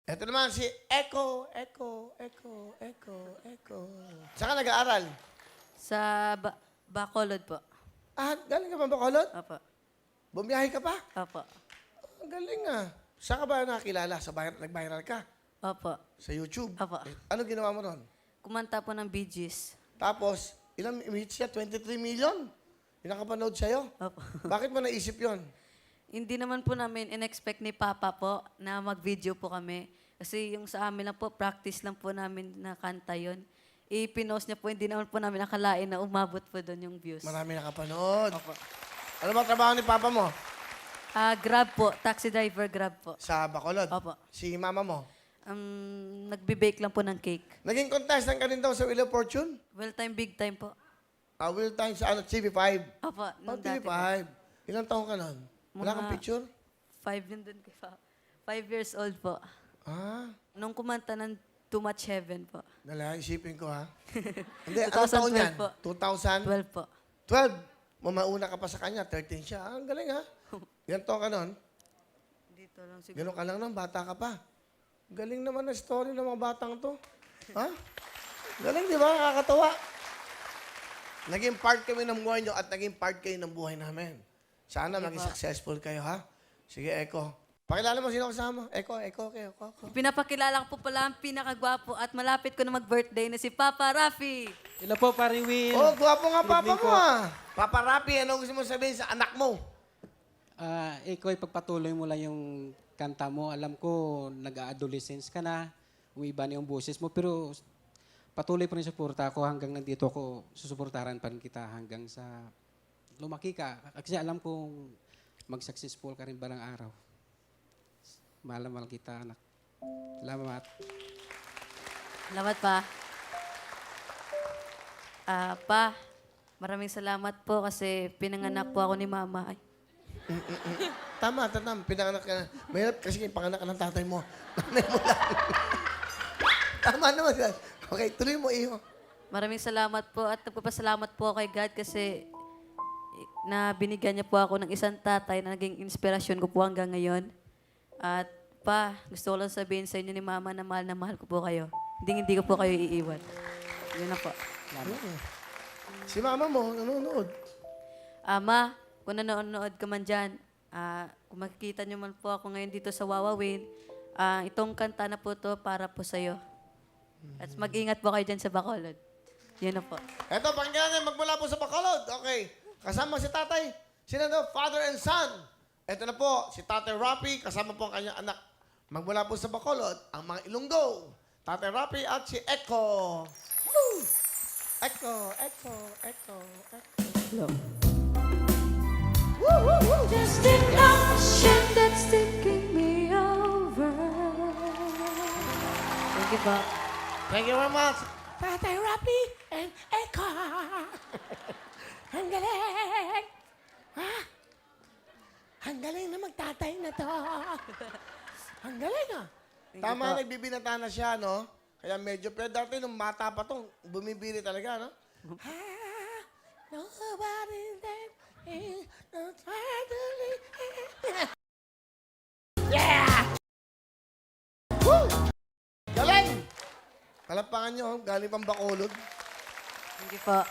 Ito naman si Echo. Saan ka nag-aaral? Sa Bacolod po. Ah, galing ka ba Bacolod? Opo. Bumiyahe ka pa? Opo. Ang galing ah. Saan ka ba nakilala? Nag-viral ka? Opo. Sa YouTube? Opo. Ano ginawa mo ron? Kumanta po ng Bee Gees. Tapos, ilang hits siya? 23 million? Yung nakapanood sa'yo? Opo. Bakit mo naisip yon? Hindi naman po namin in-expect ni Papa po na mag-video po kami. Kasi yung sa amin lang po, practice lang po namin na kanta yun. Ipinost niya po, hindi naman po namin nakalain na umabot po doon yung views. Marami nakapanood. Opo. Ano ba trabaho ni Papa mo? Grab po, taxi driver Grab po. Sa Bacolod? Opo. Si Mama mo? Nagbe-bake lang po ng cake. Naging contestant ka rin daw sa Wheel of Fortune? Well time, big time po. Wheel time sa TV5? Opo, Oh, nung dati po. TV5. Ilang taong ka nun? Wala Mga- kang picture? 5 yun dun kay Papa. 5 years old po. Ah, Nung kumanta ng Too Much Heaven po. dala, isipin ko ha. Hindi, anong taon 2012 yan? po. 2012? 12 po. Mauna ka pa sa kanya, 13 siya. Ah, ang galing ha. Ilang taon ka nun? Dito lang siguro. Ganun ka lang nun, bata ka pa. Galing naman na story ng mga batang to. Ha? Galing, di ba? Nakakatawa. Naging part kami ng buhay nyo at naging part kayo ng buhay namin. Sana maging successful kayo, ha? Sige, Eko. Pakilala mo sino kasama. Eko. Pinapakilala ko po pala ang pinakagwapo at malapit ko na mag-birthday na si Papa Rafi. Hello po, paring Will. Oh, gwapo nga Good papa evening mo, po. ah. Papa Rapi, ano gusto mo sabihin sa anak mo? Ikaw ay pagpatuloy mo lang yung kanta mo. Alam ko, nag-adolescence ka na, umiba na yung boses mo, pero patuloy pa rin suporta ako hanggang nandito ako, susuportaran pa rin kita hanggang sa lumaki ka. Kasi alam kong mag-successful ka rin balang araw. Mahal na mahal kita, anak. Salamat. Salamat pa. Pa, maraming salamat po kasi pinanganak po ako ni Mama. Ay, Tama. Pinanganak ka na. Mahirap kasi yung panganak ka ng tatay mo. Nanay mo lang. Tama naman yan. Okay, tuloy mo, iyo. maraming salamat po at nagpapasalamat po kay God kasi na binigyan niya po ako ng isang tatay na naging inspirasyon ko po hanggang ngayon. At pa, gusto ko lang sabihin sa inyo ni Mama na mahal ko po kayo. Hindi ko po kayo iiwan. Yun na po. Si mama mo, nanonood. Ma, kung nanonood ka man dyan, kung makikita niyo man po ako ngayon dito sa Wawawin, itong kanta na po to para po sa'yo. At mag-ingat po kayo dyan sa Bacolod. Yun na po. Eto, pakinggan natin magmula po sa Bacolod. Okay. Kasama si tatay. Sino daw? Father and son. Eto na po, si Tatay Rapi, kasama po ang kanyang anak. Magmula po sa Bacolod, ang mga Ilonggo. Tatay Rapi at si Echo. Woo! Echo. Hello. Just an ocean that's taking me over. Thank you po. Thank you very much. Tatay Rapi and Echo. Ang galing. Ha? Ang galing na magtatay na to. Ang galing ah. Tama, nagbibinata na siya, no? Kaya medyo, pero dati nung mata pa to, bumibili talaga, no? Nobody that is not trying to leave. Yeah! Woo! Galing! Kalapangan nyo, galing pang Bacolod. Thank you po.